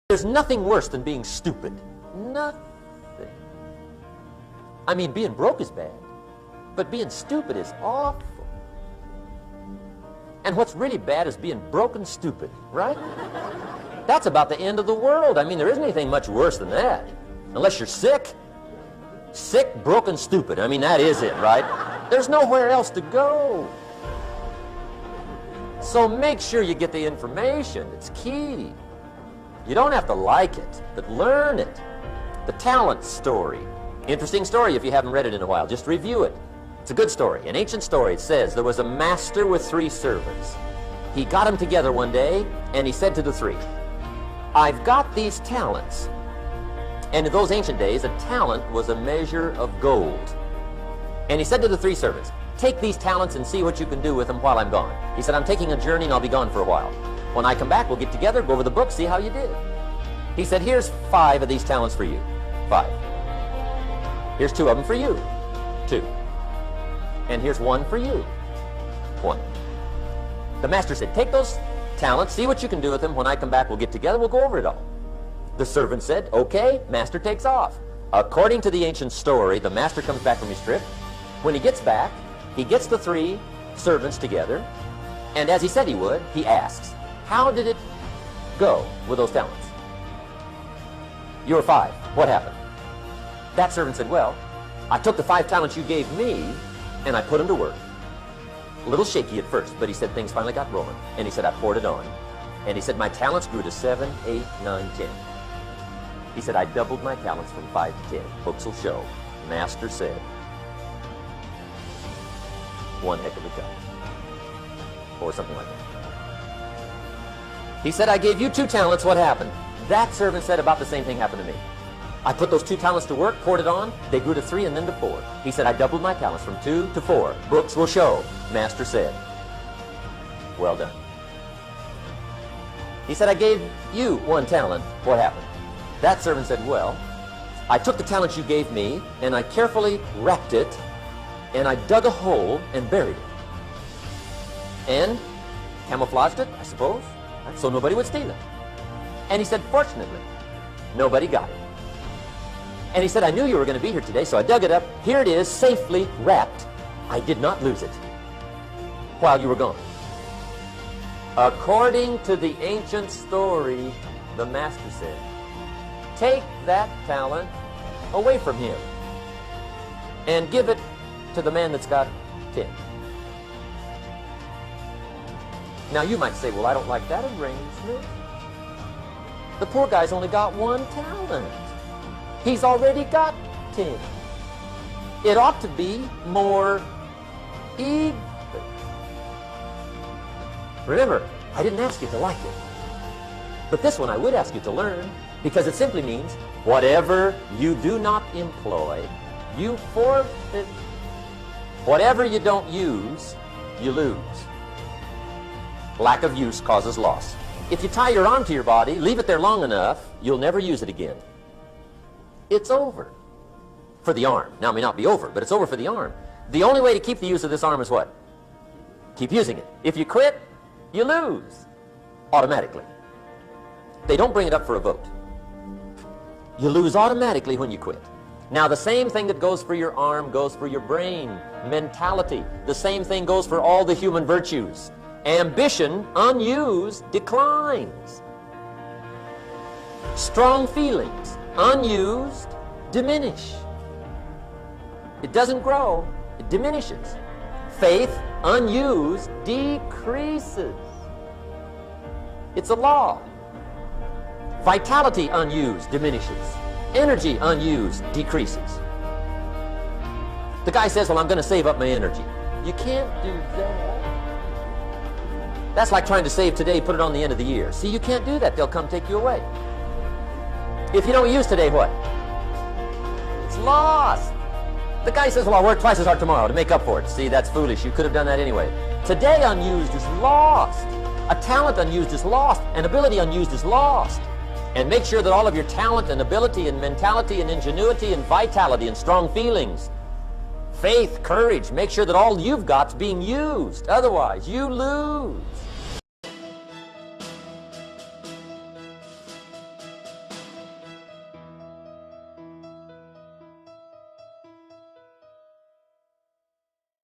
There's nothing worse than being stupid. Nothing. I mean, being broke is bad, but being stupid is awful. And what's really bad is being broken stupid, right? That's about the end of the world. I mean, there isn't anything much worse than that. Unless you're sick. Sick, broken, stupid. I mean, that is it, right? There's nowhere else to go. So make sure you get the information. It's key. You don't have to like it, but learn it. The talent story. Interesting story if you haven't read it in a while. Just review it. It's a good story. An ancient story. It says there was a master with 3 servants. He got them together one day, and he said to the 3, I've got these talents. And in those ancient days, a talent was a measure of gold. And he said to the 3 servants, take these talents and see what you can do with them while I'm gone. He said, I'm taking a journey and I'll be gone for a while. When I come back, we'll get together, go over the book, see how you did. He said, here's 5 of these talents for you. 5. Here's 2 of them for you. 2. And here's 1 for you. 1. The master said, take those talents, see what you can do with them. When I come back, we'll get together, we'll go over it all. The servant said, okay, master takes off. According to the ancient story, the master comes back from his trip. When he gets back, he gets the 3 servants together, and as he said he would, he asks, how did it go with those talents? You were 5. What happened? That servant said, well, I took the 5 talents you gave me, and I put them to work. A little shaky at first, but he said things finally got rolling. And he said, I poured it on. And he said, my talents grew to 7, 8, 9, 10. He said, I doubled my talents from 5 to 10. Books will show. Master said, one heck of a job. Or something like that. He said, I gave you 2 talents. What happened? That servant said, about the same thing happened to me. I put those 2 talents to work, poured it on. They grew to 3 and then to 4. He said, I doubled my talents from 2 to 4. Books will show. Master said, well done. He said, I gave you 1 talent. What happened? That servant said, well, I took the talent you gave me, and I carefully wrapped it, and I dug a hole and buried it. And camouflaged it, I suppose, so nobody would steal it. And he said, fortunately, nobody got it. And he said, I knew you were going to be here today, so I dug it up. Here it is, safely wrapped. I did not lose it while you were gone. According to the ancient story, the master said, take that talent away from him and give it to the man that's got 10. Now you might say, well, I don't like that arrangement. The poor guy's only got 1 talent. He's already got 10. It ought to be more even. Remember, I didn't ask you to like it. But this one I would ask you to learn, because it simply means whatever you do not employ, you forfeit. Whatever you don't use, you lose. Lack of use causes loss. If you tie your arm to your body, leave it there long enough, you'll never use it again. It's over for the arm. Now, it may not be over, but it's over for the arm. The only way to keep the use of this arm is what? Keep using it. If you quit, you lose automatically. They don't bring it up for a vote. You lose automatically when you quit. Now, the same thing that goes for your arm goes for your brain, mentality. The same thing goes for all the human virtues. Ambition, unused, declines. Strong feelings, unused, diminish. It doesn't grow, it diminishes. Faith, unused, decreases. It's a law. Vitality, unused, diminishes. Energy, unused, decreases. The guy says, well, I'm going to save up my energy. You can't do that. That's like trying to save today, put it on the end of the year. See, you can't do that. They'll come take you away. If you don't use today, what? It's lost. The guy says, well, I'll work twice as hard tomorrow to make up for it. See, that's foolish. You could have done that anyway. Today unused is lost. A talent unused is lost. An ability unused is lost. And make sure that all of your talent and ability and mentality and ingenuity and vitality and strong feelings, faith, courage, make sure that all you've got's being used. Otherwise, you lose.